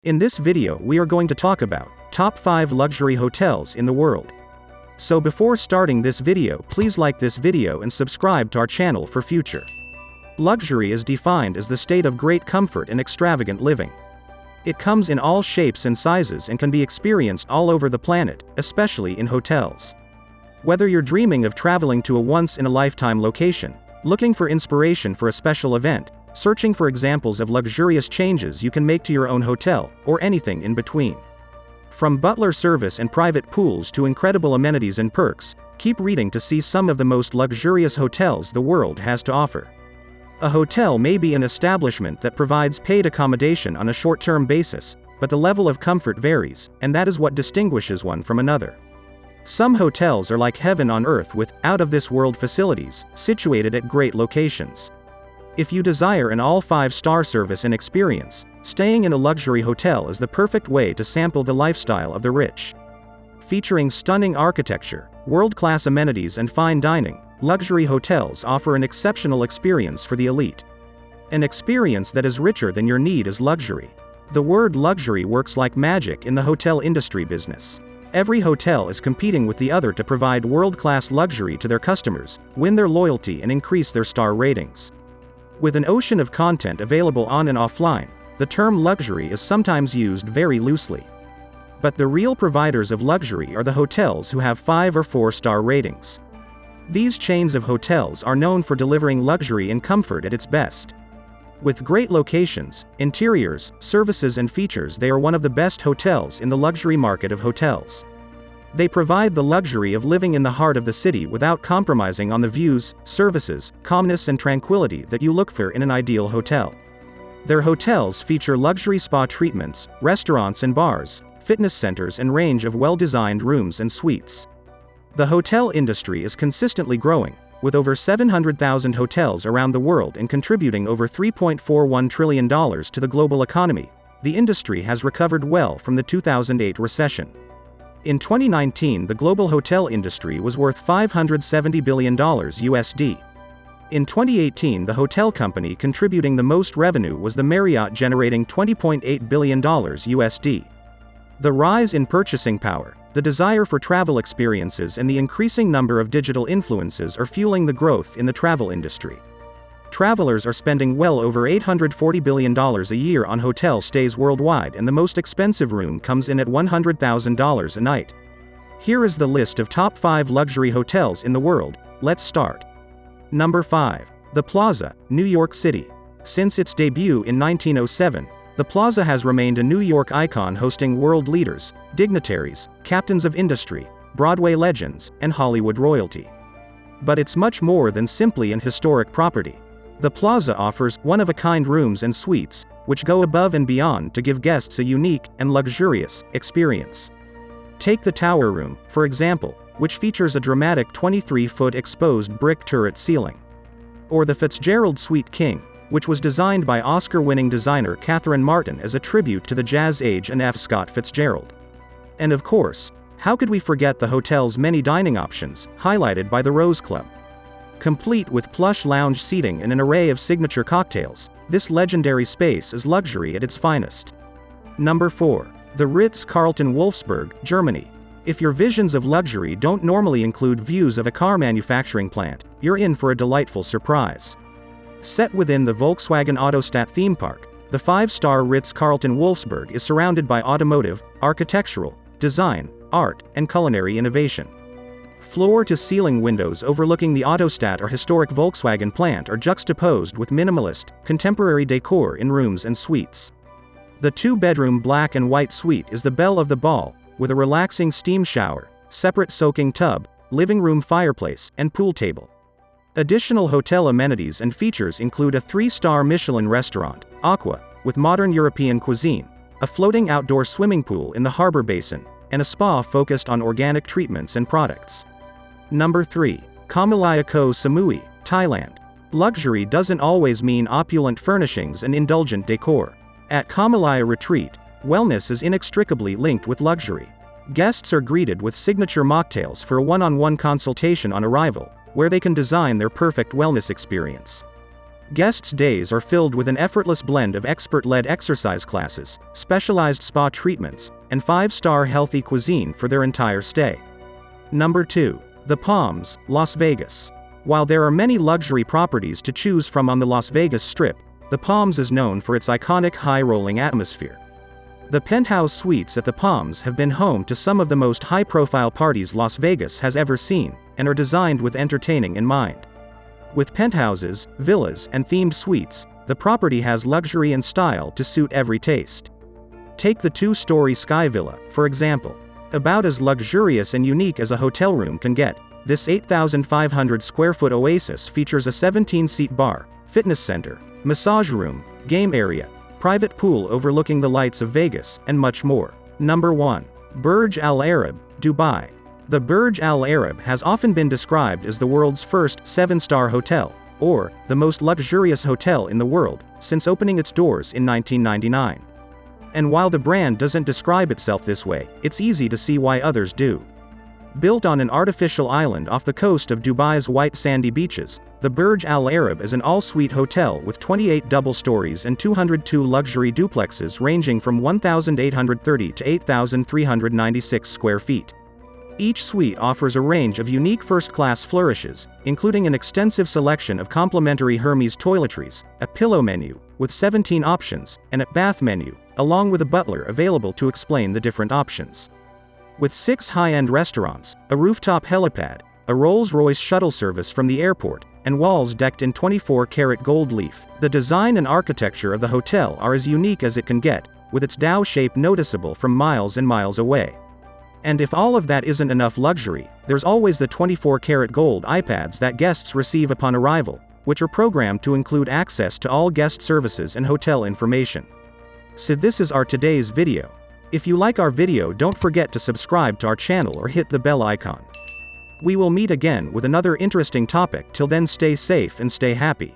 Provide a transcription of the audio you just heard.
In this video we are going to talk about top 5 luxury hotels in the world. So before starting this video, please like this video and subscribe to our channel for future. Luxury is defined as the state of great comfort and extravagant living. It comes in all shapes and sizes and can be experienced all over the planet, especially in hotels. Whether you're dreaming of traveling to a once-in-a-lifetime location, looking for inspiration for a special event, searching for examples of luxurious changes you can make to your own hotel, or anything in between. From butler service and private pools to incredible amenities and perks, keep reading to see some of the most luxurious hotels the world has to offer. A hotel may be an establishment that provides paid accommodation on a short-term basis, but the level of comfort varies, and that is what distinguishes one from another. Some hotels are like heaven on earth with out-of-this-world facilities, situated at great locations. If you desire an all 5-star service and experience, staying in a luxury hotel is the perfect way to sample the lifestyle of the rich. Featuring stunning architecture, world-class amenities and fine dining, luxury hotels offer an exceptional experience for the elite. An experience that is richer than your need is luxury. The word luxury works like magic in the hotel industry business. Every hotel is competing with the other to provide world-class luxury to their customers, win their loyalty and increase their star ratings. With an ocean of content available on and offline, the term luxury is sometimes used very loosely. But the real providers of luxury are the hotels who have 5 or 4-star ratings. These chains of hotels are known for delivering luxury and comfort at its best. With great locations, interiors, services and features, they are one of the best hotels in the luxury market of hotels. They provide the luxury of living in the heart of the city without compromising on the views, services, calmness and tranquility that you look for in an ideal hotel. Their hotels feature luxury spa treatments, restaurants and bars, fitness centers and range of well-designed rooms and suites. The hotel industry is consistently growing, with over 700,000 hotels around the world and contributing over $3.41 trillion to the global economy. The industry has recovered well from the 2008 recession. In 2019, the global hotel industry was worth $570 billion USD. In 2018, the hotel company contributing the most revenue was the Marriott, generating $20.8 billion USD. The rise in purchasing power, the desire for travel experiences and the increasing number of digital influences are fueling the growth in the travel industry. Travelers are spending well over $840 billion a year on hotel stays worldwide, and the most expensive room comes in at $100,000 a night. Here is the list of top 5 luxury hotels in the world. Let's start. Number 5. The Plaza, New York City. Since its debut in 1907, the Plaza has remained a New York icon, hosting world leaders, dignitaries, captains of industry, Broadway legends, and Hollywood royalty. But it's much more than simply an historic property. The Plaza offers one-of-a-kind rooms and suites, which go above and beyond to give guests a unique and luxurious experience. Take the Tower Room, for example, which features a dramatic 23-foot exposed brick turret ceiling. Or the Fitzgerald Suite King, which was designed by Oscar-winning designer Catherine Martin as a tribute to the jazz age and F. Scott Fitzgerald. And of course, how could we forget the hotel's many dining options, highlighted by the Rose Club? Complete with plush lounge seating and an array of signature cocktails, this legendary space is luxury at its finest. Number 4. The Ritz Carlton, Wolfsburg, Germany. If your visions of luxury don't normally include views of a car manufacturing plant, you're in for a delightful surprise. Set within the Volkswagen Autostadt theme park, the 5-star Ritz Carlton Wolfsburg is surrounded by automotive, architectural, design, art, and culinary innovation. Floor-to-ceiling windows overlooking the Autostadt or historic Volkswagen plant are juxtaposed with minimalist, contemporary decor in rooms and suites. The 2-bedroom black and white suite is the belle of the ball, with a relaxing steam shower, separate soaking tub, living room fireplace, and pool table. Additional hotel amenities and features include a 3-star Michelin restaurant, Aqua, with modern European cuisine, a floating outdoor swimming pool in the harbor basin, and a spa focused on organic treatments and products. Number 3. Kamalaya, Samui, Thailand. Luxury doesn't always mean opulent furnishings and indulgent decor. At Kamalaya Retreat, wellness is inextricably linked with luxury. Guests are greeted with signature mocktails for a one-on-one consultation on arrival, where they can design their perfect wellness experience. Guests' days are filled with an effortless blend of expert-led exercise classes, specialized spa treatments, and 5-star healthy cuisine for their entire stay. Number 2. The Palms, Las Vegas. While there are many luxury properties to choose from on the Las Vegas Strip, the Palms is known for its iconic high-rolling atmosphere. The penthouse suites at the Palms have been home to some of the most high-profile parties Las Vegas has ever seen, and are designed with entertaining in mind. With penthouses, villas, and themed suites, the property has luxury and style to suit every taste. Take the 2-story Sky Villa, for example. About as luxurious and unique as a hotel room can get, this 8,500 square foot oasis features a 17-seat bar, fitness center, massage room, game area, private pool overlooking the lights of Vegas, and much more. Number 1. Burj Al Arab, Dubai. The Burj Al Arab has often been described as the world's first 7-star hotel, or the most luxurious hotel in the world, since opening its doors in 1999. And while the brand doesn't describe itself this way, it's easy to see why others do. Built on an artificial island off the coast of Dubai's white sandy beaches, the Burj Al Arab is an all-suite hotel with 28 double stories and 202 luxury duplexes ranging from 1,830 to 8,396 square feet. Each suite offers a range of unique first-class flourishes, including an extensive selection of complimentary Hermes toiletries, a pillow menu, with 17 options, and a bath menu, along with a butler available to explain the different options. With 6 high-end restaurants, a rooftop helipad, a Rolls-Royce shuttle service from the airport, and walls decked in 24-karat gold leaf, the design and architecture of the hotel are as unique as it can get, with its Tao shape noticeable from miles and miles away. And if all of that isn't enough luxury, there's always the 24-karat gold iPads that guests receive upon arrival, which are programmed to include access to all guest services and hotel information. So this is our today's video. If you like our video, don't forget to subscribe to our channel or hit the bell icon. We will meet again with another interesting topic. Till then, stay safe and stay happy.